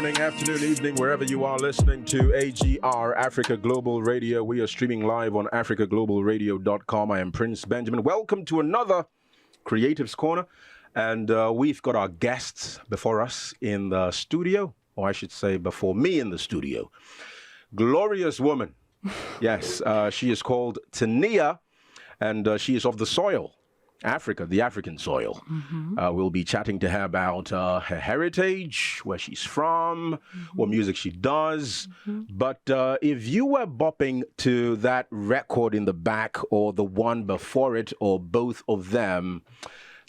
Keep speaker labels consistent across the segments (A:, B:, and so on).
A: morning, afternoon, evening, wherever you are listening to AGR, Africa Global Radio. We are streaming live on africaglobalradio.com. I am Prince Benjamin. Welcome to another Creatives Corner. And we've got our guests before us in the studio, or I should say before me in the studio. Glorious woman. Yes, she is called Tania, and she is of the soil. Africa, the African soil. We'll be chatting to her about her heritage, where she's from, what music she does. But if you were bopping to that record in the back or the one before it or both of them,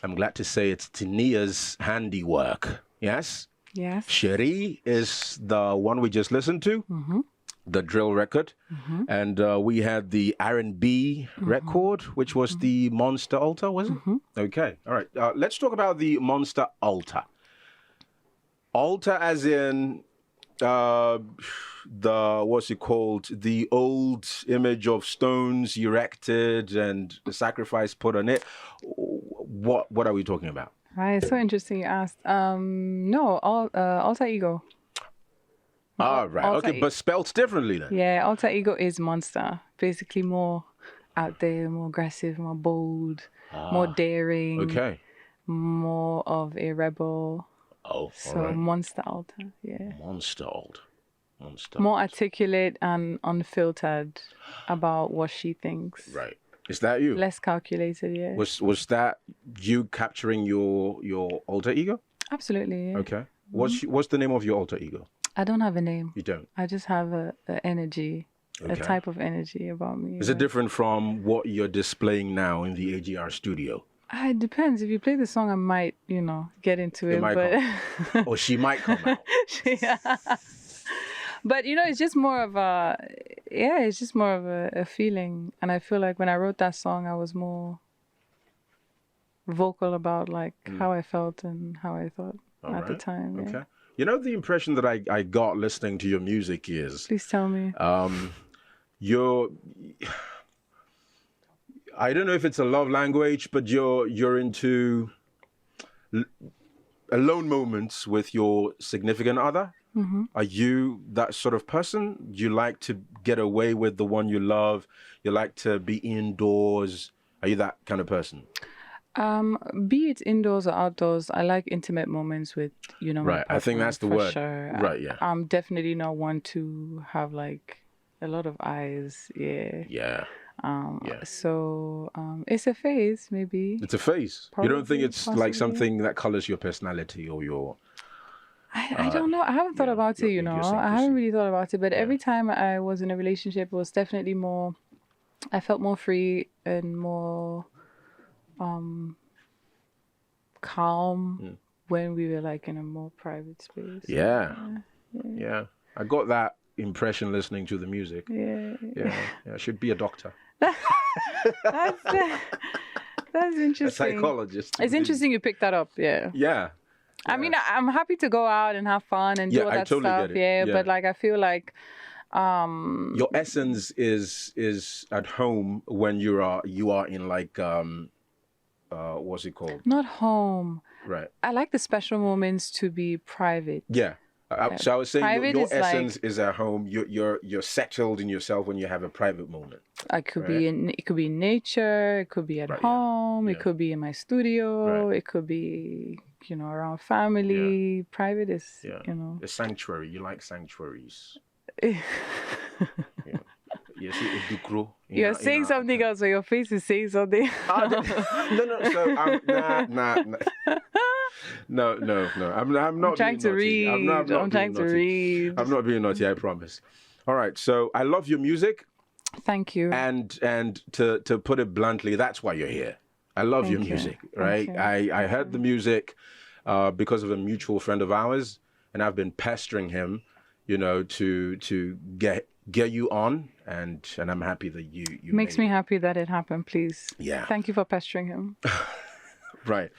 A: I'm glad to say it's Tania's handiwork. Yes?
B: Yes.
A: Cherie is the one we just listened to. The drill record, and we had the R&B record, which was the Monster Altar, was it? Okay, all right. Let's talk about the Monster Altar. Altar as in what's it called? The old image of stones erected and the sacrifice put on it. What are we talking about?
B: Right, so interesting you asked. No, alter ego.
A: Right. Okay, but spelled differently then.
B: Yeah, alter ego is monster. Basically more out there, more aggressive, more bold, more daring.
A: Okay.
B: More of a rebel.
A: Oh,
B: so
A: all right.
B: Monster alter, yeah.
A: Monster.
B: More articulate and unfiltered about what she thinks.
A: Right. Is that you?
B: Less calculated, yeah.
A: Was that you capturing your alter ego?
B: Absolutely, yeah.
A: Okay. What's the name of your alter ego?
B: I don't have a name.
A: You don't?
B: I just have a energy, a type of energy about me.
A: Is it different from what you're displaying now in the AGR studio?
B: It depends. If you play the song, I might, get into it.
A: Or she might come out.
B: But, it's just more of a feeling. And I feel like when I wrote that song, I was more vocal about how I felt and how I thought at the time. Yeah.
A: Okay. You know, the impression that I got listening to your music is...
B: Please tell me.
A: I don't know if it's a love language, but you're into alone moments with your significant other. Are you that sort of person? Do you like to get away with the one you love? You like to be indoors? Are you that kind of person?
B: Be it indoors or outdoors, I like intimate moments with, my
A: Right, I think that's the word.
B: Sure.
A: Right, yeah.
B: I'm definitely not one to have a lot of eyes. Yeah.
A: Yeah.
B: So it's a phase, maybe.
A: It's a phase.
B: Probably,
A: you don't think it's
B: possibly.
A: like something that colors your personality or your...
B: I don't know. I haven't thought about it, I haven't really thought about it. But every time I was in a relationship, it was definitely more... I felt more free and more... calm when we were in a more private space.
A: Yeah. I got that impression listening to the music.
B: Yeah.
A: I should be a doctor.
B: That's interesting.
A: A psychologist.
B: It's interesting you picked that up. Yeah. I mean, I'm happy to go out and have fun and do all that stuff.
A: Get it.
B: But I feel like
A: your essence is at home when you are in what's it called?
B: Not home.
A: Right.
B: I like the special moments to be private.
A: Yeah. So I was saying your essence is at home. You're settled in yourself when you have a private moment.
B: It could be in nature. It could be at home. It could be in my studio. It could be around family. Private is
A: a sanctuary. You like sanctuaries. Yes,
B: you're saying something else, so your face is saying something.
A: No. So No. I'm not
B: trying to read. I'm trying to read.
A: I'm not being naughty, I promise. All right. So I love your music.
B: Thank you.
A: And to put it bluntly, that's why you're here. I love your music, right? I heard the music because of a mutual friend of ours, and I've been pestering him, to get you on, and I'm happy that you
B: makes me happy that it happened. Please.
A: Yeah.
B: Thank you for pestering him.
A: Right.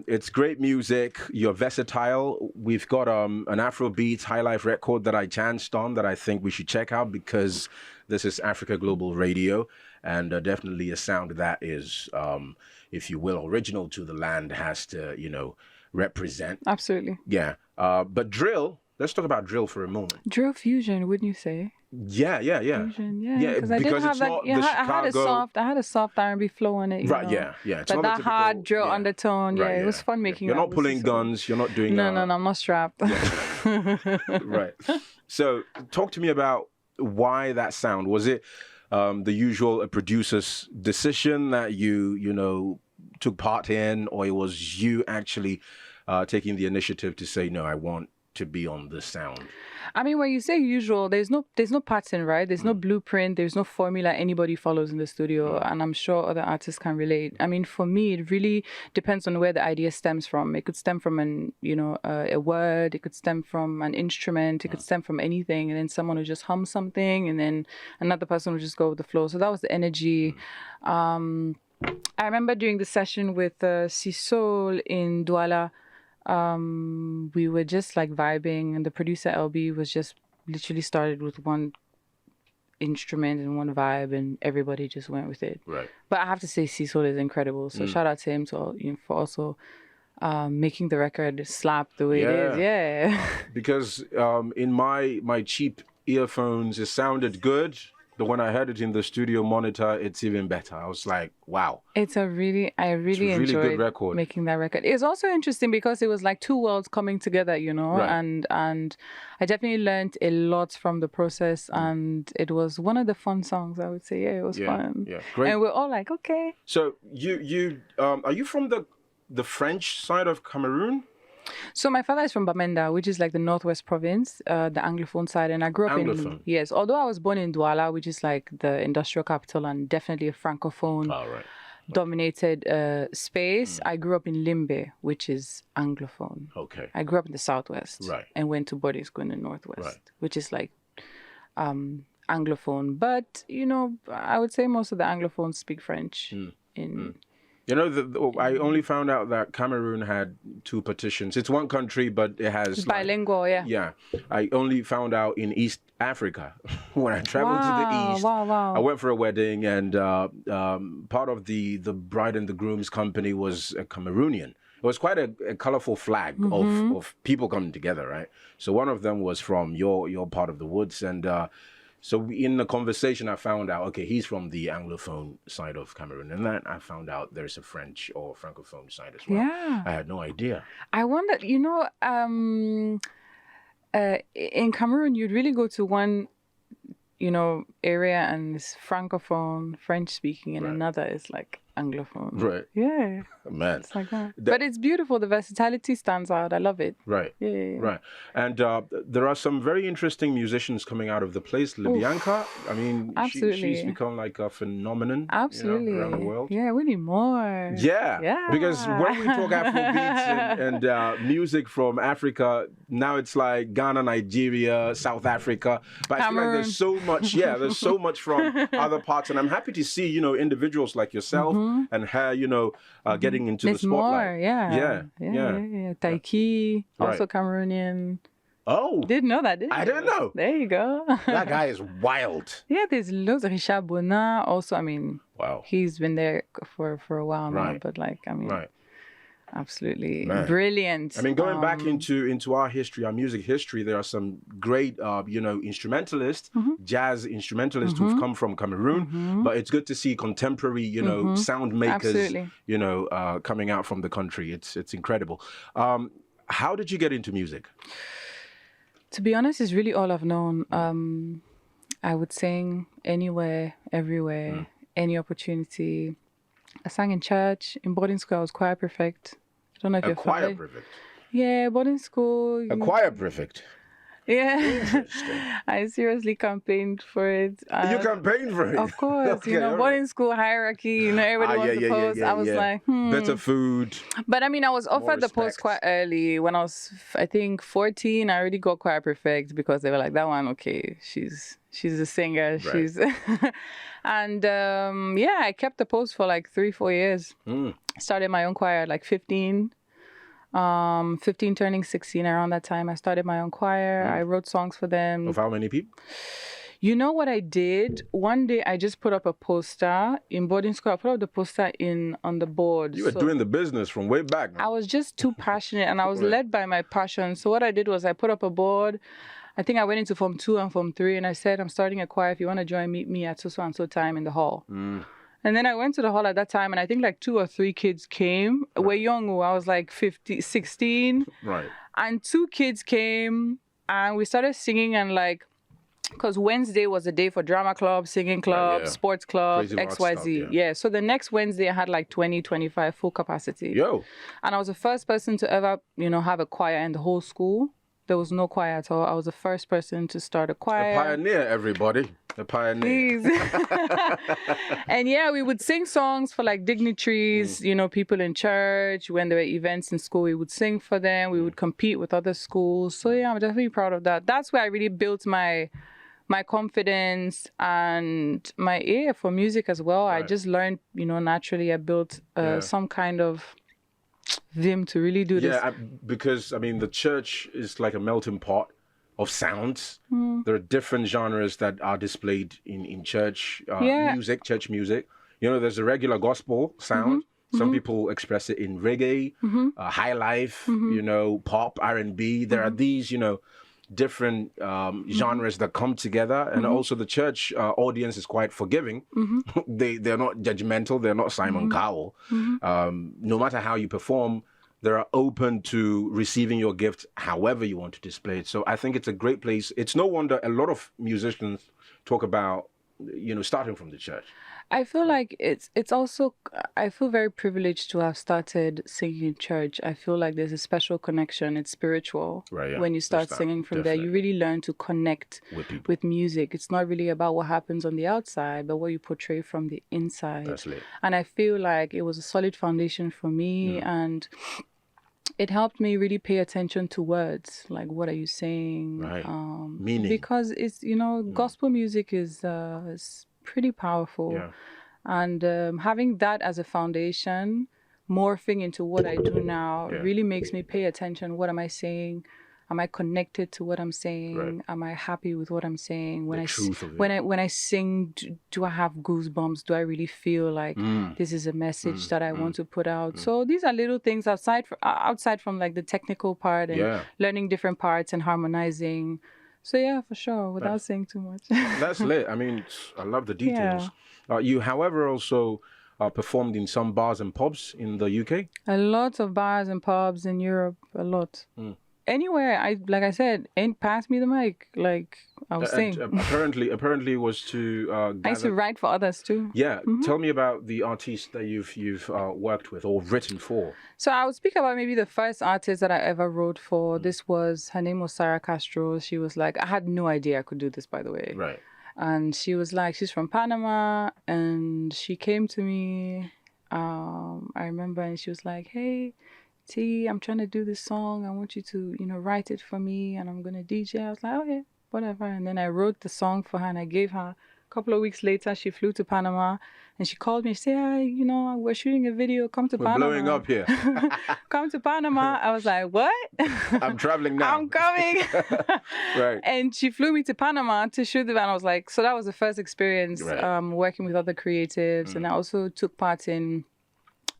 A: It's great music. You're versatile. We've got an Afrobeats high life record that I chanced on that I think we should check out because this is Africa Global Radio, and definitely a sound that is, if you will, original to the land, has to, represent.
B: Absolutely.
A: Yeah. But drill let's talk about drill for a moment.
B: Drill fusion, wouldn't you say?
A: Yeah.
B: Fusion, yeah.
A: Yeah,
B: because I didn't have
A: it's
B: that.
A: not
B: Yeah,
A: the
B: I had a soft R&B flow on it.
A: Right,
B: know?
A: yeah. It's
B: But
A: not
B: that
A: the typical,
B: hard drill undertone,
A: right,
B: it was fun making
A: You're
B: that
A: not
B: with
A: pulling
B: Cecil.
A: guns, you're not doing...
B: No, I'm not strapped.
A: Right. So talk to me about why that sound. Was it the usual producer's decision that you took part in, or it was you actually taking the initiative to say, no, I want to be on this sound?
B: I mean, when you say usual, there's no pattern, right? There's no blueprint. There's no formula anybody follows in the studio, and I'm sure other artists can relate. I mean, for me, it really depends on where the idea stems from. It could stem from a word. It could stem from an instrument. It could stem from anything, and then someone would just hum something, and then another person would just go with the flow. So that was the energy. I remember doing the session with Sisol in Douala. We were just like vibing, and the producer LB was just literally started with one instrument and one vibe, and everybody just went with it.
A: Right.
B: But I have to say, Sisol is incredible. So shout out to him for also making the record slap the way it is. Yeah.
A: Because in my cheap earphones, it sounded good. But when I heard it in the studio monitor, it's even better. I was like, wow. I really enjoyed good record.
B: Making that record. It was also interesting because it was like two worlds coming together,
A: Right.
B: and I definitely learned a lot from the process, and it was one of the fun songs, I would say. Yeah, it was fun.
A: Yeah, great.
B: And we're all like, okay.
A: So you are you from the French side of Cameroon?
B: So my father is from Bamenda, which is like the northwest province, the Anglophone side, and I grew up
A: Anglophone.
B: Yes, although I was born in Douala, which is like the industrial capital and definitely a francophone dominated space. I grew up in Limbe, which is Anglophone.
A: Okay.
B: I grew up in the southwest,
A: Right,
B: and went to boarding school in the northwest, which is like Anglophone. But I would say most of the Anglophones speak French
A: I only found out that Cameroon had two partitions. It's one country, but it has...
B: It's bilingual, yeah.
A: Yeah. I only found out in East Africa when I traveled to the East.
B: Wow.
A: I went for a wedding, and part of the bride and the groom's company was a Cameroonian. It was quite a colorful flag of people coming together, right? So one of them was from your part of the woods, and... So in the conversation, I found out, okay, he's from the Anglophone side of Cameroon. And then I found out there's a French or Francophone side as well.
B: Yeah.
A: I had no idea.
B: I wonder, in Cameroon, you'd really go to one, area and it's Francophone, French speaking, and another is like Anglophone.
A: Right.
B: Yeah.
A: Man.
B: It's like that. But it's beautiful. The versatility stands out. I love it.
A: Right.
B: Yeah.
A: Right. And there are some very interesting musicians coming out of the place. Libianca, I mean, she's become like a phenomenon.
B: Absolutely.
A: Around the world.
B: Yeah, we need more.
A: Yeah. Because when we talk Afrobeats and music from Africa, now it's like Ghana, Nigeria, South Africa. But I feel like there's so much, there's so much from other parts. And I'm happy to see, individuals like yourself and her, getting into the spotlight.
B: More, yeah. Taiki, also Cameroonian.
A: Oh.
B: Didn't know that, did you?
A: I didn't know.
B: There you go.
A: That guy is wild.
B: Yeah, there's loads of Richard Bona. Also, I mean,
A: wow.
B: He's been there for a while now, but absolutely brilliant.
A: I mean, going back into our history, our music history, there are some great, instrumentalists, jazz instrumentalists who've come from Cameroon. But it's good to see contemporary, sound makers, coming out from the country. It's incredible. How did you get into music?
B: To be honest, it's really all I've known. I would sing anywhere, everywhere, any opportunity. I sang in church. In boarding school, I was choir prefect. I don't know if you're familiar.
A: Choir prefect?
B: Yeah, boarding school.
A: A choir prefect?
B: Yeah.
A: Interesting.
B: I seriously campaigned for it.
A: You campaigned for it?
B: Of course.
A: Okay,
B: boarding school hierarchy, everybody wants the post. I was like,
A: Better food.
B: But I mean, I was offered the post quite early. When I was, I think, 14, I already got choir prefect because they were like, that one, okay, she's a singer. Right. She's... And I kept the post for like 3-4 years. Started my own choir at like 15. 15 turning 16 around that time. I started my own choir. I wrote songs for them.
A: Of how many people?
B: You know what I did? One day I just put up a poster in boarding school. I put up the poster on the board.
A: You were doing the business from way back.
B: I was just too passionate and I was
A: Right.
B: led by my passion. So what I did was I put up a board. I think I went into Form 2 and Form 3 and I said, I'm starting a choir. If you want to join, meet me at so and so time in the hall. And then I went to the hall at that time and I think like 2 or 3 kids came. Right. We're young. I was like 16.
A: Right.
B: And 2 kids came and we started singing and like, because Wednesday was a day for drama club, singing club, sports club, XYZ. Yeah. So the next Wednesday I had like 20, 25 full capacity.
A: Yo.
B: And I was the first person to ever, have a choir in the whole school. There was no choir at all. I was the first person to start a choir.
A: A pioneer, everybody. A pioneer.
B: And yeah, we would sing songs for like dignitaries, people in church. When there were events in school, we would sing for them. We would compete with other schools. So yeah, I'm definitely proud of that. That's where I really built my confidence and my ear for music as well. Right. I just learned, naturally I built some kind of vim to really do this.
A: Yeah, because, the church is like a melting pot of sounds. There are different genres that are displayed in church music, church music. There's a regular gospel sound. Some people express it in reggae, high life, pop, R&B. There are these, different genres that come together, and also the church audience is quite forgiving. They're not judgmental. They're not Simon Cowell. No matter how you perform, they're open to receiving your gift however you want to display it. So I think it's a great place. It's no wonder a lot of musicians talk about starting from the church.
B: I feel like it's also, I feel very privileged to have started singing in church. I feel like there's a special connection. It's spiritual.
A: Right, yeah.
B: When you start singing from there, you really learn to connect with music. It's not really about what happens on the outside, but what you portray from the inside.
A: That's lit.
B: And I feel like it was a solid foundation for me, and it helped me really pay attention to words. Like, what are you saying?
A: Right. Meaning.
B: Because it's, gospel music is pretty powerful.
A: Yeah.
B: And having that as a foundation, morphing into what I do now, really makes me pay attention. What am I saying? Am I connected to what I'm saying?
A: Right.
B: Am I happy with what I'm saying? When
A: I
B: sing, do I have goosebumps? Do I really feel like this is a message that I want to put out? So these are little things outside from like the technical part and learning different parts and harmonizing. So yeah, for sure, without saying too much.
A: That's lit. I love the details. Yeah. You, however, also performed in some bars and pubs in the UK?
B: A lot of bars and pubs in Europe, a lot. Anywhere, like I said, pass me the mic, like I was saying.
A: Apparently it was to
B: I used to write for others too.
A: Yeah, tell me about the artists that you've worked with or written for.
B: So I would speak about maybe the first artist that I ever wrote for. Her name was Sarah Castro. She was like, I had no idea I could do this, by the way.
A: Right.
B: And she was like, she's from Panama, and she came to me. I remember, and she was like, hey, T, I'm trying to do this song. I want you to, write it for me, and I'm going to DJ. I was like, okay, whatever. And then I wrote the song for her, and I gave her. A couple of weeks later, she flew to Panama, and she called me and said, hey, we're shooting a video. Come to Panama.
A: We're blowing up here.
B: Come to Panama. I was like, what?
A: I'm traveling now.
B: I'm coming.
A: Right.
B: And she flew me to Panama to shoot the video. And I was like, so that was the first experience working with other creatives. And I also took part in,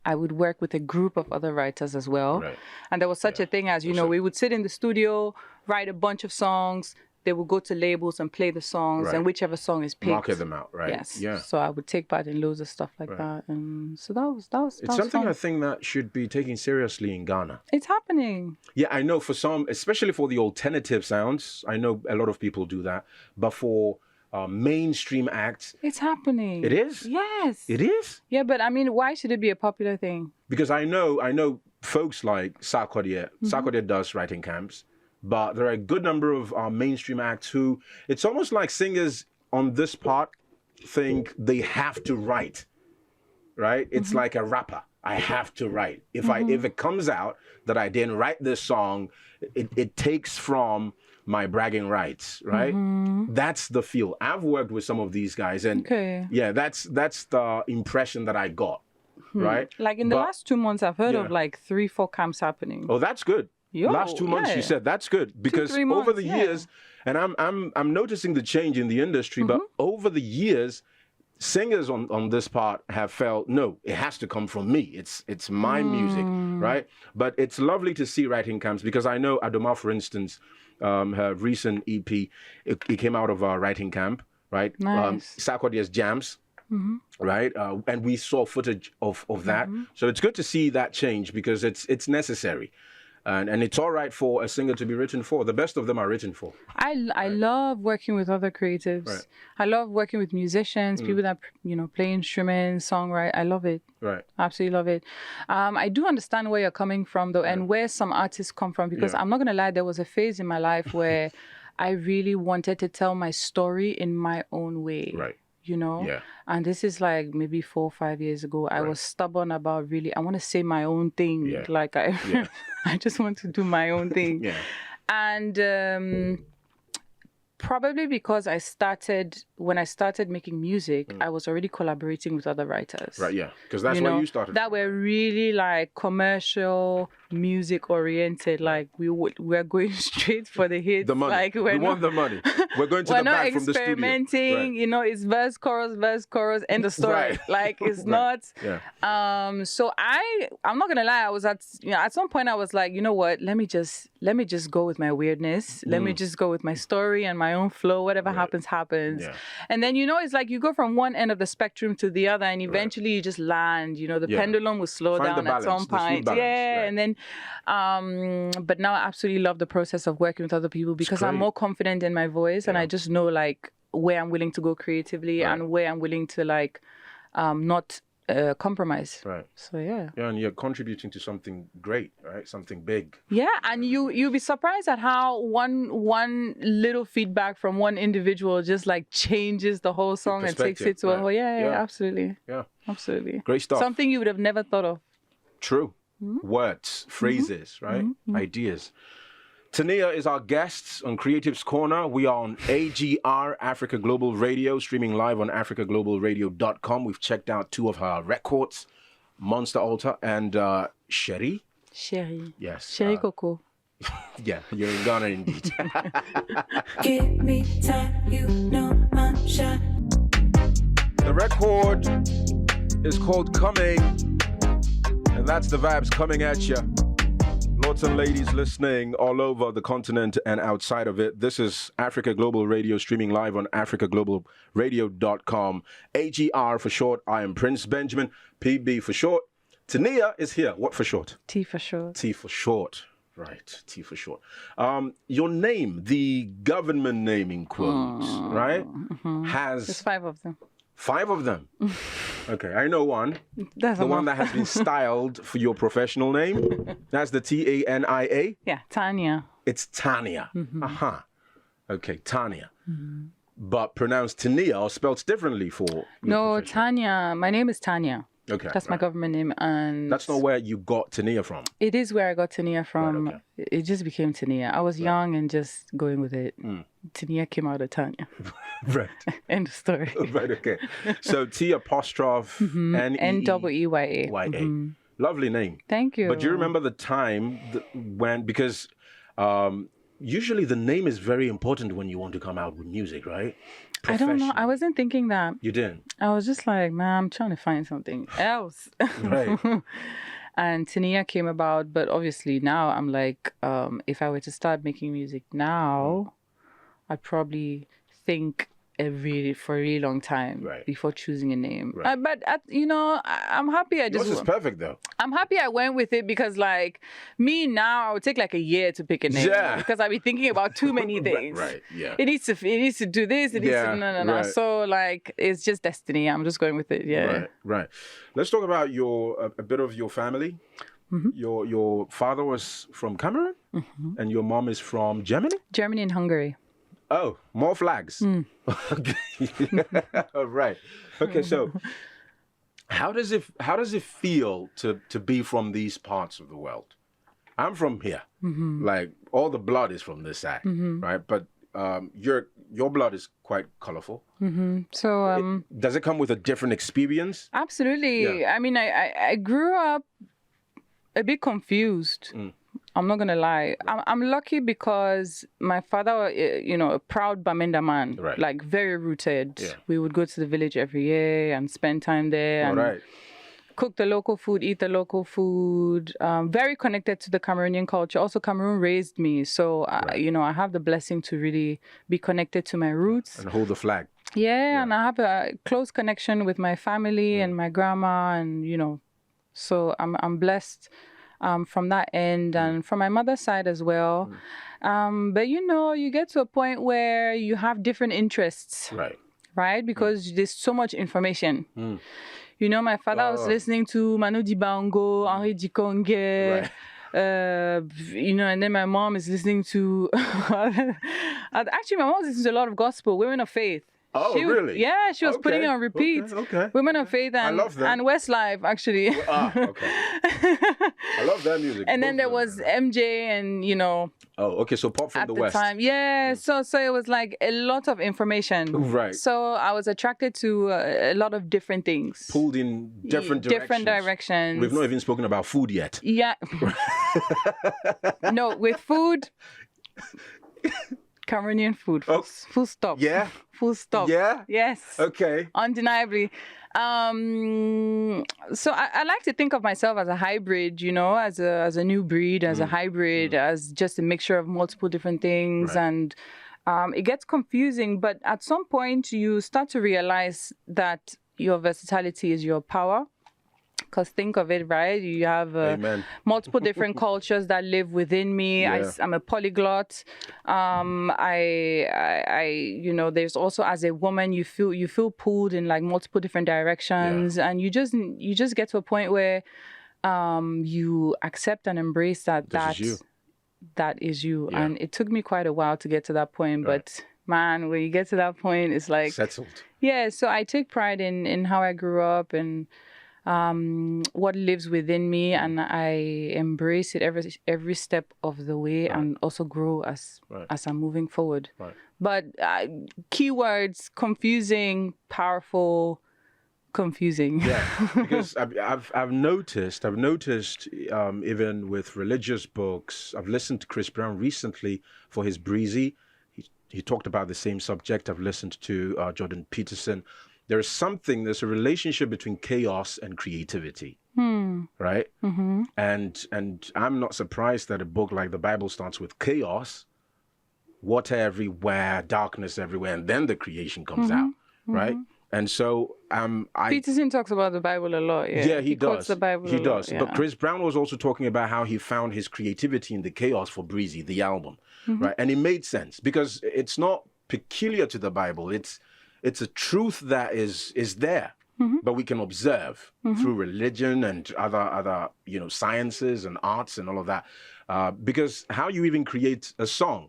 B: I would work with a group of other writers as well. Right. And there was such a thing as, we would sit in the studio, write a bunch of songs. They would go to labels and play the songs, and whichever song is picked.
A: Market them out, right?
B: Yes.
A: Yeah.
B: So I would take part in loads of stuff like that. And so that was
A: It's something
B: fun.
A: I think that should be taken seriously in Ghana.
B: It's happening.
A: Yeah, I know for some, especially for the alternative sounds, I know a lot of people do that. But for mainstream acts...
B: It's happening.
A: It is?
B: Yes.
A: It is?
B: Yeah, but why should it be a popular thing?
A: Because I know folks like Sarkodie. Sarkodie does writing camps. But there are a good number of mainstream acts who, it's almost like singers on this part think they have to write, right? It's like a rapper. I have to write. If it comes out that I didn't write this song, it takes from my bragging rights, right? That's the feel. I've worked with some of these guys, and that's the impression that I got, right?
B: Like in the last 2 months, I've heard of like 3-4 camps happening.
A: Oh, that's good. Last 2 months, you said. That's good because
B: 2-3 months,
A: over the years, and I'm noticing the change in the industry, but over the years, singers on this part have felt, no, it has to come from me. It's my music, right? But it's lovely to see writing camps because I know Adoma, for instance, her recent EP, it came out of our writing camp, right?
B: Nice.
A: Sarkodie's jams. Right, and we saw footage of that, so it's good to see that change because it's necessary, and it's all right for a singer to be written for. The best of them are written for.
B: I love working with other creatives.
A: Right.
B: I love working with musicians, people that play instruments, songwrite. I love it.
A: Right.
B: Absolutely love it. I do understand where you're coming from though, and where some artists come from, because I'm not gonna lie, there was a phase in my life where I really wanted to tell my story in my own way.
A: Right.
B: Yeah. And this is like maybe 4 or 5 years ago. I was stubborn about I want to say my own thing.
A: Yeah.
B: Like I just want to do my own thing. And probably because when I started making music, I was already collaborating with other writers.
A: Right, yeah. Because that's where you started.
B: That were really like commercial, music oriented. Like we're going straight for the hits.
A: The money.
B: Like
A: we want the money. We're going to the back from the studio.
B: We're not experimenting. Right. It's verse, chorus, end of story.
A: Right.
B: Like it's not.
A: Yeah.
B: So I'm not gonna lie. I was at some point I was like, you know what? Let me just go with my weirdness. Let me just go with my story and my own flow. Whatever happens. Yeah. And then it's like you go from one end of the spectrum to the other, and eventually you just land. The pendulum will slow down at some point. And then, but now I absolutely love the process of working with other people because I'm more confident in my voice, and I just know like where I'm willing to go creatively and where I'm willing to like not compromise.
A: Right.
B: So yeah,
A: and you're contributing to something great, right? Something big.
B: Yeah, and you'll be surprised at how one little feedback from one individual just like changes the whole song and takes it to a whole. Yeah, absolutely.
A: Yeah,
B: absolutely.
A: Great stuff.
B: Something you would have never thought of.
A: True. Words, phrases, right? Ideas. Tania is our guest on Creatives Corner. We are on AGR, Africa Global Radio, streaming live on africaglobalradio.com. We've checked out 2 of her records, Monster Altar and Sherry.
B: Sherry.
A: Yes.
B: Sherry Coco.
A: Yeah, you're in Ghana indeed.
C: Give me time, I'm shy.
A: The record is called Coming, and that's the vibes coming at you. Lords and ladies listening all over the continent and outside of it, this is Africa Global Radio, streaming live on africaglobalradio.com. AGR for short. I am Prince Benjamin. PB for short. Tania is here. What for short?
B: T for short.
A: T for short. Right. T for short. Your name, the government name in quotes, right? Has...
B: There's 5 of them.
A: 5 of them? Okay, I know one.
B: That's
A: the one that has been styled for your professional name. That's the Tania.
B: Yeah, Tania.
A: It's Tania. Okay, Tania. But pronounced Tania or spelled differently for...
B: No, Tania. My name is Tania.
A: Okay.
B: That's my government name, and...
A: That's not where you got Tania from.
B: It is where I got Tania from.
A: Right, okay.
B: It just became Tania. I was young and just going with it. Tania came out of Tania.
A: Right.
B: End of story.
A: Right, okay. So T apostrophe
B: N-E-E-Y-A.
A: Y-A. Lovely name.
B: Thank you.
A: But do you remember the time when, because usually the name is very important when you want to come out with music, right?
B: I don't know. I wasn't thinking that.
A: You didn't?
B: I was just like, man, I'm trying to find something else.
A: Right.
B: And Tania came about, but obviously now I'm like, if I were to start making music now, I'd probably think for a really long time before choosing a name.
A: Right.
B: But I'm happy.
A: Yours is perfect though.
B: I'm happy I went with it because like me now, I would take like a year to pick a name because I'd be thinking about too many things.
A: Right. Yeah.
B: It needs to do this. It needs to no. Right. So like it's just destiny. I'm just going with it. Yeah.
A: Right. Let's talk about a bit of your family. Your father was from Cameroon, and your mom is from Germany.
B: Germany and Hungary.
A: Oh, more flags. Okay. Right. Okay, so how does it feel to be from these parts of the world? I'm from here. Like all the blood is from this side, right? But your blood is quite colorful.
B: So
A: does it come with a different experience?
B: Absolutely.
A: Yeah.
B: I mean, I grew up a bit confused I'm not gonna lie. I'm lucky because my father, a proud Bamenda man,
A: Right.
B: like very rooted.
A: Yeah.
B: We would go to the village every year and spend time there
A: All
B: and
A: right.
B: cook the local food, eat the local food. Very connected to the Cameroonian culture. Also, Cameroon raised me, so I have the blessing to really be connected to my roots.
A: And hold the flag.
B: Yeah, and I have a close connection with my family and my grandma, and so I'm blessed from that end, and from my mother's side as well. But you get to a point where you have different interests, right? Because there's so much information. My father was listening to Manu Dibango, Henri Dikongue. And then my mom is listening to actually my mom listens to a lot of gospel, women of faith.
A: Oh, really?
B: Yeah, she was putting it on repeat.
A: Okay.
B: Women of Faith and,
A: I love them.
B: and Westlife, actually.
A: Okay. I love that music.
B: And then there was MJ and,
A: Oh, okay. So pop from
B: at
A: the
B: the
A: West.
B: time. Yeah. So it was like a lot of information.
A: Right.
B: So I was attracted to a lot of different things.
A: Pulled in different directions. We've not even spoken about food yet.
B: Yeah. No, with food... Cameroonian food. Full stop.
A: Yeah?
B: Full stop.
A: Yeah?
B: Yes.
A: Okay.
B: Undeniably. So I like to think of myself as a hybrid, as a new breed, as a hybrid, as just a mixture of multiple different things.
A: Right.
B: And it gets confusing, but at some point you start to realize that your versatility is your power. Because think of it, right? You have multiple different cultures that live within me.
A: Yeah.
B: I'm a polyglot. There's also, as a woman, you feel pulled in like multiple different directions, and you just get to a point where you accept and embrace that is you.
A: Yeah.
B: And it took me quite a while to get to that point, but man, when you get to that point, it's like
A: settled. Yeah.
B: So I take pride in how I grew up and what lives within me, and I embrace it every step of the way, and also grow as I'm moving forward.
A: Right.
B: But keywords: confusing, powerful, confusing.
A: Yeah, because I've noticed even with religious books. I've listened to Chris Brown recently for his Breezy. He talked about the same subject. I've listened to Jordan Peterson. There's a relationship between chaos and creativity, right? Mm-hmm. And I'm not surprised that a book like the Bible starts with chaos, water everywhere, darkness everywhere, and then the creation comes out, right? And so
B: Peterson talks about the Bible a lot.
A: Yeah, he does.
B: Quotes the Bible
A: he
B: a
A: does.
B: Lot, yeah.
A: But Chris Brown was also talking about how he found his creativity in the chaos for Breezy, the album, right? And it made sense because it's not peculiar to the Bible. It's a truth that is there, but we can observe through religion and other sciences and arts and all of that. Because how you even create a song,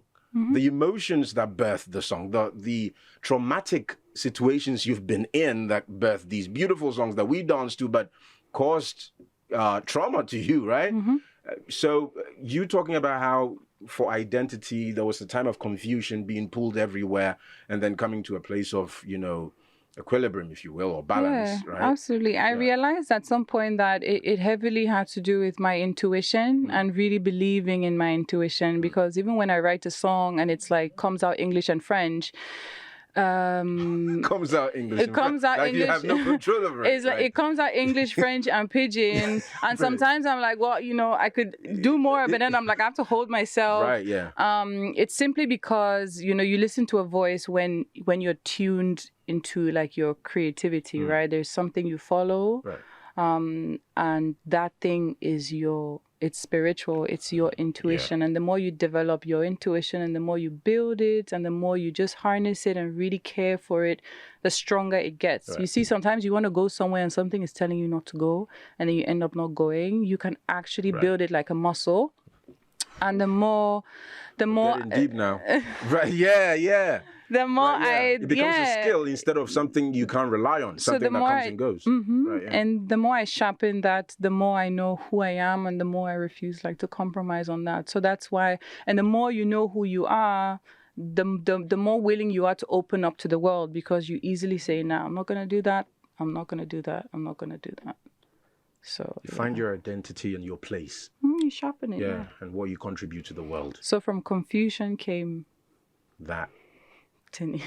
A: the emotions that birth the song, the traumatic situations you've been in that birth these beautiful songs that we dance to, but caused trauma to you, right? So you talking about how for identity, there was a time of confusion, being pulled everywhere, and then coming to a place of, equilibrium, if you will, or balance, right?
B: Absolutely. I realized at some point that it heavily had to do with my intuition and really believing in my intuition, because even when I write a song and it's like comes out English and French,
A: comes out English.
B: It comes out
A: like
B: English.
A: You have no control over it.
B: It's like it comes out English, French, and Pidgin. And sometimes I'm like, well, I could do more, but then I'm like, I have to hold myself.
A: Right. Yeah.
B: It's simply because you listen to a voice when you're tuned into like your creativity, right? There's something you follow,
A: right.
B: And that thing is it's spiritual, it's your intuition. And the more you develop your intuition and the more you build it and the more you just harness it and really care for it, the stronger it gets. Right. You see, sometimes you want to go somewhere and something is telling you not to go and then you end up not going. You can actually build it like a muscle. And the more
A: getting deep now. Right, yeah.
B: The more
A: it becomes a skill instead of something you can't rely on, something that comes and goes. Right,
B: and the more I sharpen that, the more I know who I am and the more I refuse to compromise on that. So that's why, and the more you know who you are, the more willing you are to open up to the world, because you easily say, no, I'm not going to do that. I'm not going to do that. I'm not going to do that. So
A: you find your identity and your place.
B: You you sharpen it.
A: Yeah, and what you contribute to the world.
B: So from confusion came
A: That.
B: Tini.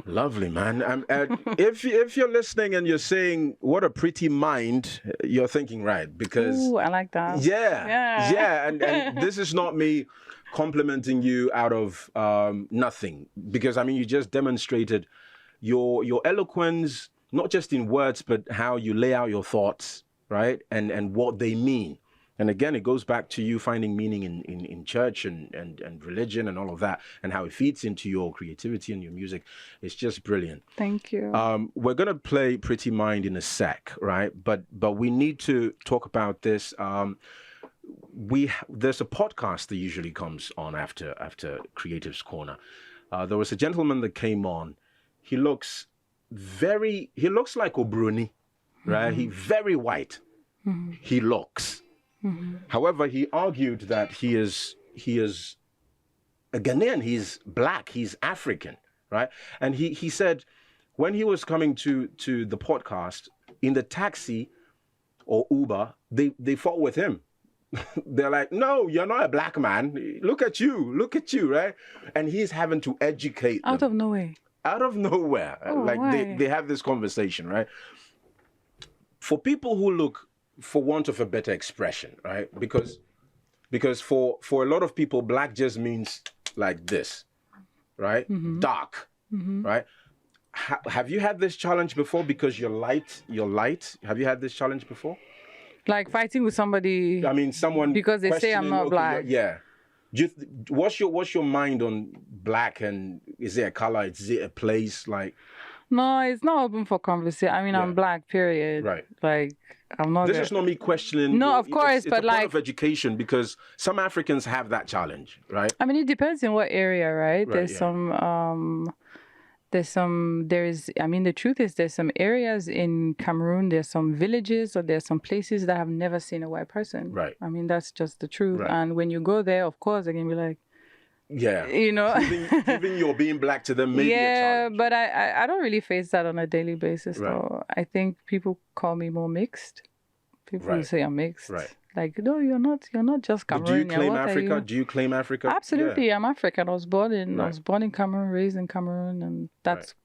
A: Lovely, man. If you're listening and you're saying, what a pretty mind, you're thinking right, because...
B: Ooh, I like that.
A: Yeah. And this is not me complimenting you out of nothing, because, I mean, you just demonstrated your eloquence, not just in words, but how you lay out your thoughts, right? And what they mean. And again, it goes back to you finding meaning in church and religion and all of that, and how it feeds into your creativity and your music. It's just brilliant.
B: Thank you.
A: We're going to play Pretty Mind in a sec, right? But we need to talk about this. There's a podcast that usually comes on after Creatives Corner. There was a gentleman that came on. He looks like Obruni, right? He's very white. He looks. However, he argued that he is a Ghanaian. He's black. He's African, right? And he said when he was coming to the podcast in the taxi or Uber, they fought with him. They're like, "No, you're not a black man. Look at you, right?" And he's having to educate them.
B: Out of nowhere.
A: Oh, like they have this conversation, right? For people who look, for want of a better expression, right? Because for a lot of people, black just means like this, right? Dark, right? Have you had this challenge before because you're light? Have you had this challenge before?
B: Like fighting with somebody. I
A: mean, someone
B: because they say I'm not black.
A: Yeah. What's your mind on black, and is it a color? Is it a place? Like,
B: no, it's not open for conversation. I mean, I'm black. Period.
A: Right.
B: Like, I'm not.
A: This is not me questioning.
B: No, of course,
A: it's
B: but
A: a
B: like
A: part of education, because some Africans have that challenge, right?
B: I mean, it depends in what area, right? There's the truth is there's some areas in Cameroon, there's some villages or there's some places that have never seen a white person.
A: Right.
B: I mean, that's just the truth.
A: Right.
B: And when you go there, of course, they're going to be like,
A: yeah,
B: you know,
A: even your being black to them may be a challenge.
B: But I don't really face that on a daily basis, though. I think people call me more mixed. People will say I'm mixed.
A: Right.
B: Like, no, you're not just Cameroonian.
A: Do you claim Africa? Do you claim Africa?
B: Absolutely,
A: yeah.
B: I'm African. I was born in Cameroon, raised in Cameroon, and that's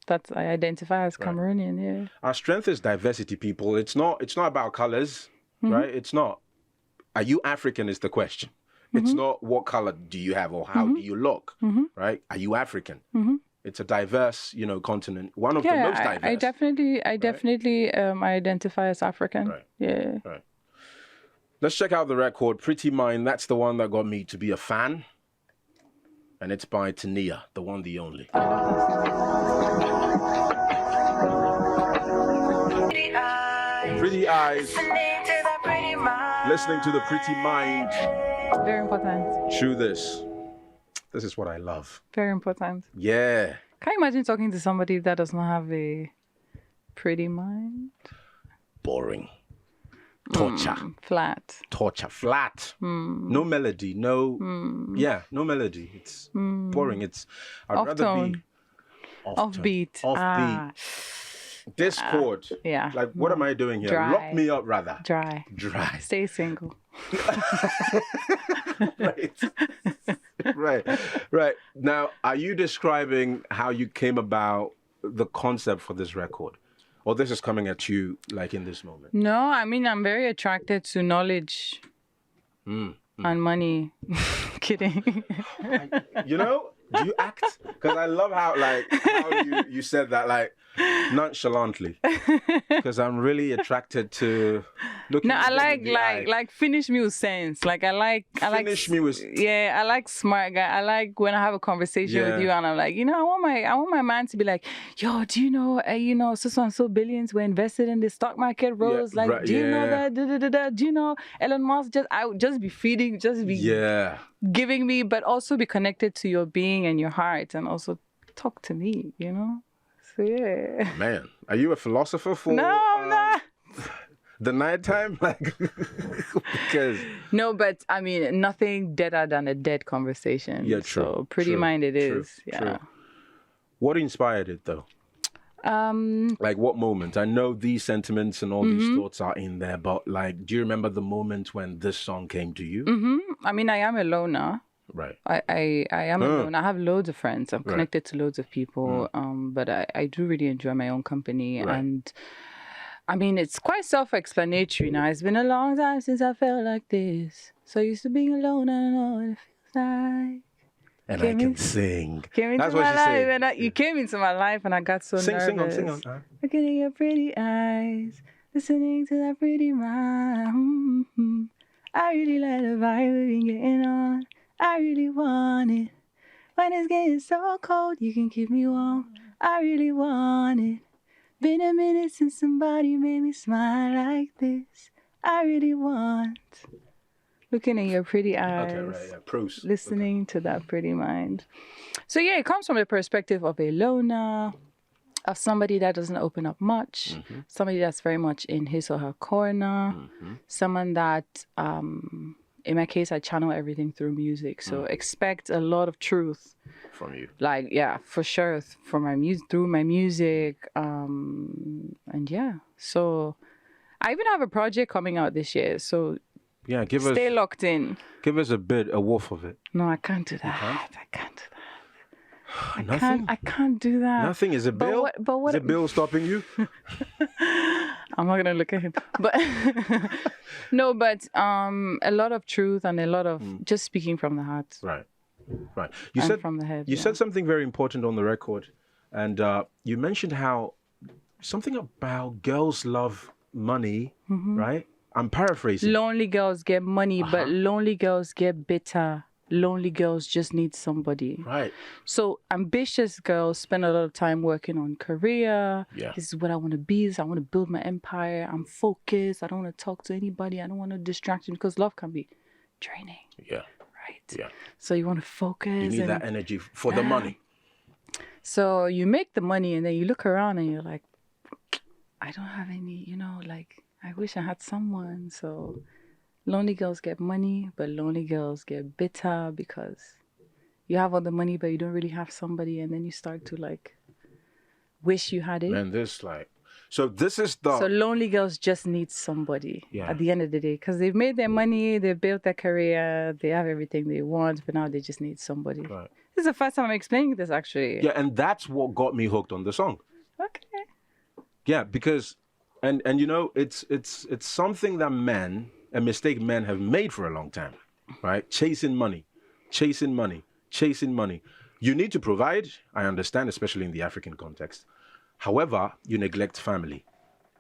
B: I identify as Cameroonian. Yeah.
A: Our strength is diversity, people. It's not about colors, right? It's not. Are you African is the question. It's not what color do you have or how do you look, right? Are you African? It's a diverse, continent. One of the most diverse.
B: I definitely identify as African.
A: Right.
B: Yeah.
A: Right. Let's check out the record, Pretty Mind. That's the one that got me to be a fan. And it's by Tania, the one, the only. Pretty eyes. Listening to the Pretty Mind.
B: Very important.
A: True this. This is what I love.
B: Very important.
A: Yeah.
B: Can you imagine talking to somebody that does not have a pretty mind?
A: Boring. Torture.
B: Flat.
A: Torture. Flat. No melody. No. Yeah, no melody. It's boring. I'd rather be
B: offbeat.
A: Offbeat. Discord.
B: Yeah.
A: Like, what am I doing here?
B: Dry.
A: Lock me up, rather.
B: Dry.
A: Stay
B: single.
A: Right. Now, are you describing how you came about the concept for this record? Or this is coming at you like in this moment?
B: No, I mean, I'm very attracted to knowledge and money. Kidding.
A: Do you act? Because I love how you said that nonchalantly. Because I'm really attracted to looking.
B: No, I like finish me with sense. Finish me with. Yeah, I like smart guy. I like when I have a conversation with you and I'm like, I want my man to be like, yo, do you know, so and so billions were invested in the stock market rose. Do you know that? Do you know Elon Musk? I would just be feeding, giving me, but also be connected to your being and your heart, and also talk to me. So yeah.
A: Man, are you a philosopher for?
B: No, I'm not.
A: The nighttime, because.
B: No, but I mean, nothing deader than a dead conversation.
A: Yeah, true.
B: So Pretty Mind it is. Yeah.
A: True. What inspired it though? Like what moment? I know these sentiments and all these thoughts are in there, but like, do you remember the moment when this song came to you?
B: I mean, I am a loner.
A: Right.
B: I am alone. I have loads of friends. I'm connected to loads of people. But I do really enjoy my own company. And I mean, it's quite self-explanatory now. It's been a long time since I felt like this. So used to being alone, I don't know what it feels like.
A: And I can sing.
B: That's what she said. You came into my life and I got so nervous.
A: Sing on.
B: Looking at your pretty eyes, listening to that pretty mind. I really like the vibe we've been getting on. I really want it. When it's getting so cold, you can keep me warm. I really want it. Been a minute since somebody made me smile like this. I really want. Looking at your pretty eyes.
A: Okay, right, yeah. Proust.
B: Listening to that pretty mind. So yeah, it comes from the perspective of a loner, of somebody that doesn't open up much, somebody that's very much in his or her corner, someone that, in my case, I channel everything through music. So expect a lot of truth
A: from you.
B: Like, yeah, for sure, from my music, through my music, and yeah. So I even have a project coming out this year. So
A: yeah,
B: stay locked in.
A: Give us a wolf of it.
B: No, I can't do that. I can't do that.
A: Nothing?
B: I can't do that.
A: Nothing? Is it Bill? Is it Bill stopping you?
B: I'm not gonna look at him. But no, but a lot of truth and a lot of just speaking from the heart.
A: Right.
B: You said from the head.
A: You said something very important on the record, and you mentioned how something about girls love money, right? I'm paraphrasing.
B: Lonely girls get money, but lonely girls get bitter. Lonely girls just need somebody.
A: Right.
B: So ambitious girls spend a lot of time working on career.
A: Yeah.
B: This is what I want to be. I want to build my empire. I'm focused. I don't want to talk to anybody. I don't want to distract you because love can be draining.
A: Yeah.
B: Right.
A: Yeah.
B: So you want to focus.
A: You need that energy for the money.
B: So you make the money and then you look around and you're like, I don't have any, I wish I had someone. So lonely girls get money, but lonely girls get bitter because you have all the money, but you don't really have somebody. And then you start to wish you had it.
A: And so this is the...
B: So lonely girls just need somebody at the end of the day because they've made their money, they've built their career, they have everything they want, but now they just need somebody.
A: Right.
B: This is the first time I'm explaining this actually.
A: Yeah, and that's what got me hooked on the song.
B: Okay.
A: Yeah, because, and it's something that a mistake men have made for a long time, right? Chasing money. You need to provide, I understand, especially in the African context. However, you neglect family,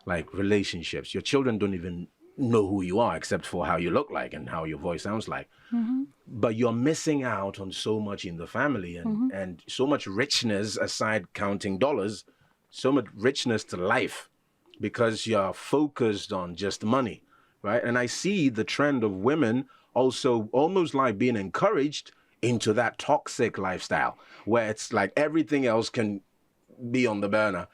A: like relationships. Your children don't even know who you are except for how you look like and how your voice sounds like. But you're missing out on so much in the family and so much richness aside counting dollars, so much richness to life because you're focused on just money, right? And I see the trend of women also almost like being encouraged into that toxic lifestyle where it's like everything else can be on the burner.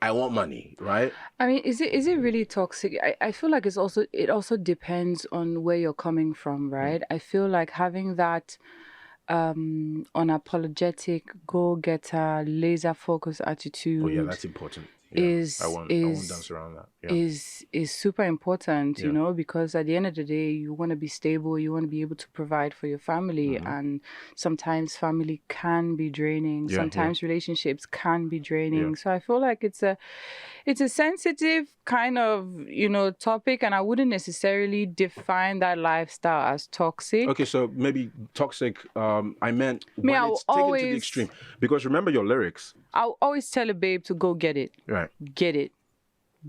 A: I want money, right? I
B: mean, is it really toxic? I feel like it also depends on where you're coming from, right? I feel like having that unapologetic, go-getter, laser-focused attitude.
A: Oh yeah, that's important. Yeah. I won't dance around that. Yeah.
B: Is super important, because at the end of the day, you want to be stable, you want to be able to provide for your family, and sometimes family can be draining. Sometimes relationships can be draining. So I feel like it's a sensitive kind of topic, and I wouldn't necessarily define that lifestyle as toxic.
A: Okay, so maybe toxic. I meant when it's taken to the extreme, because remember your lyrics.
B: I'll always tell a babe to go get it.
A: Right.
B: Get it.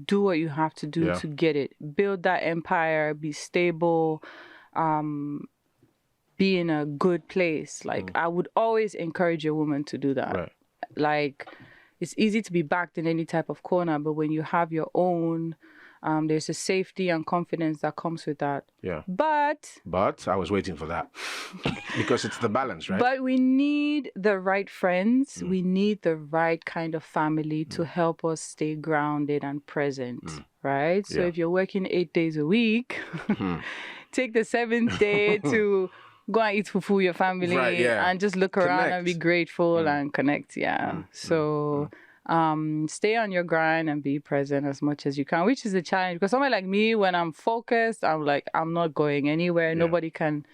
B: Do what you have to do to get it. Build that empire. Be stable. Be in a good place. I would always encourage a woman to do that.
A: Right.
B: It's easy to be backed in any type of corner, but when you have your own, there's a safety and confidence that comes with that.
A: Yeah.
B: But
A: I was waiting for that because it's the balance, right?
B: But we need the right friends. We need the right kind of family to help us stay grounded and present, right? So if you're working 8 days a week, take the 7th day to go and eat fufu with your family and just look around and be grateful and connect. Yeah. So Stay on your grind and be present as much as you can, which is a challenge because someone like me, when I'm focused, I'm like, I'm not going anywhere.
A: Yeah.
B: Nobody can,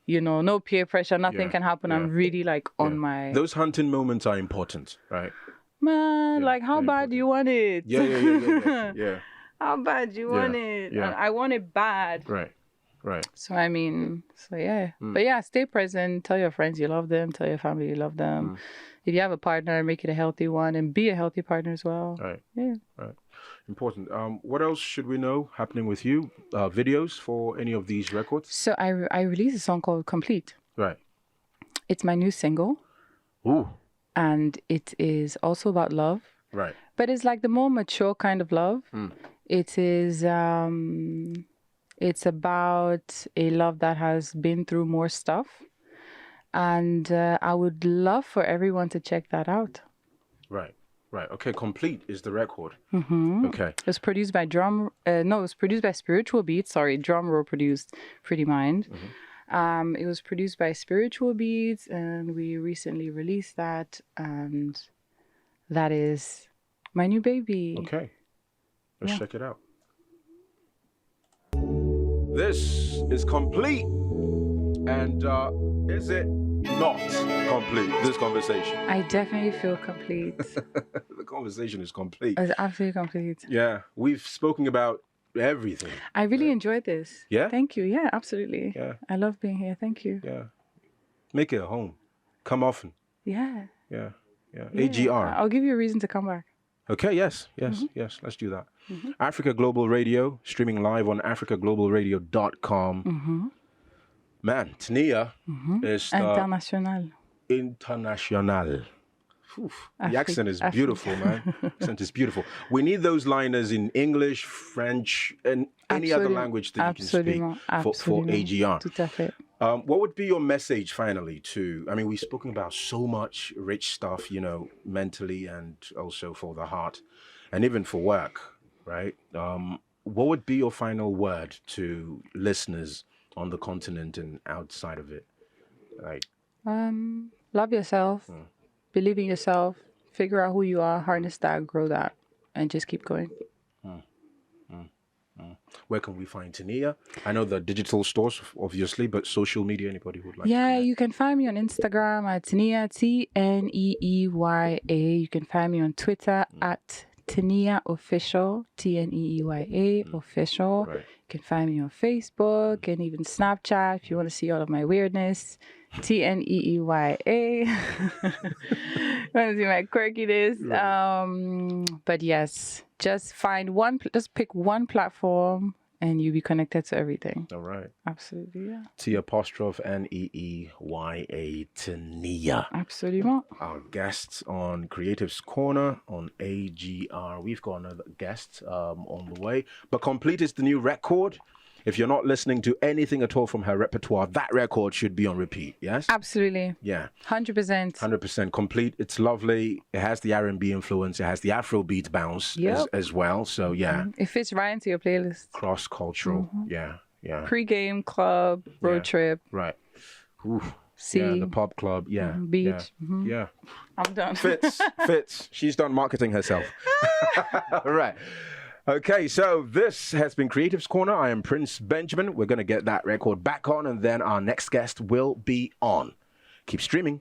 B: no peer pressure, nothing can happen.
A: Yeah.
B: I'm really like on my...
A: Those hunting moments are important, right?
B: Man, like how bad do you want it?
A: Yeah.
B: How bad do you want it?
A: Yeah.
B: And I want it bad.
A: Right.
B: So but yeah, stay present. Tell your friends you love them. Tell your family you love them. If you have a partner, make it a healthy one and be a healthy partner as well.
A: Right.
B: Yeah.
A: Right. Important. What else should we know happening with you? Videos for any of these records?
B: So I released a song called Complete.
A: Right.
B: It's my new single.
A: Ooh.
B: And it is also about love.
A: Right.
B: But it's like the more mature kind of love. It is it's about a love that has been through more stuff. And I would love for everyone to check that out. Right.
A: Okay, Complete is the record. Okay.
B: It was produced by it was produced by Spiritual Beats. Sorry, drum roll produced Pretty Mind. It was produced by Spiritual Beats, and we recently released that, and that is my new baby.
A: Okay. Let's check it out. This is Complete. And is it not complete, this conversation?
B: I definitely feel complete.
A: The conversation is complete.
B: It's absolutely complete.
A: Yeah, we've spoken about everything.
B: I really enjoyed this.
A: Yeah?
B: Thank you. Yeah, absolutely.
A: Yeah.
B: I love being here. Thank you.
A: Yeah. Make it a home. Come often.
B: Yeah.
A: Yeah. AGR.
B: I'll give you a reason to come back.
A: Okay, yes. Let's do that. Africa Global Radio, streaming live on africaglobalradio.com. Man, Tania is
B: International.
A: International. The accent is beautiful, man. Accent is beautiful. We need those liners in English, French, and any other language that you can speak for AGR.
B: Tout à fait.
A: What would be your message finally to, we've spoken about so much rich stuff, mentally and also for the heart and even for work, right? What would be your final word to listeners on the continent and outside of it?
B: Love yourself, believe in yourself, figure out who you are, harness that, grow that, and just keep going.
A: Where can we find Tania? I know the digital stores, obviously, but social media, anybody who would like to connect?
B: You can find me on Instagram at Tania, Tneeya. You can find me on Twitter at Tania Official, Tneeya Official.
A: Right.
B: You can find me on Facebook and even Snapchat if you want to see all of my weirdness. Tneeya. Want to see my quirkiness?
A: Right.
B: But yes, just pick one platform and you'll be connected to everything.
A: All right.
B: Absolutely, yeah.
A: T'_Neeya, Tania.
B: Absolutely.
A: Our guests on Creatives Corner on AGR. We've got another guest on the way. But Complete is the new record. If you're not listening to anything at all from her repertoire, that record should be on repeat, yes?
B: Absolutely.
A: Yeah.
B: 100%.
A: 100% Complete. It's lovely. It has the R&B influence. It has the Afrobeat bounce as well. So, yeah.
B: It fits right into your playlist.
A: Cross-cultural. Yeah.
B: Pre-game, club, road trip.
A: Right. Ooh.
B: Sea.
A: Yeah, the pub club. Yeah.
B: Beach.
A: Yeah.
B: I'm done.
A: Fits. She's done marketing herself. All right. Okay, so this has been Creatives Corner. I am Prince Benjamin. We're going to get that record back on, and then our next guest will be on. Keep streaming.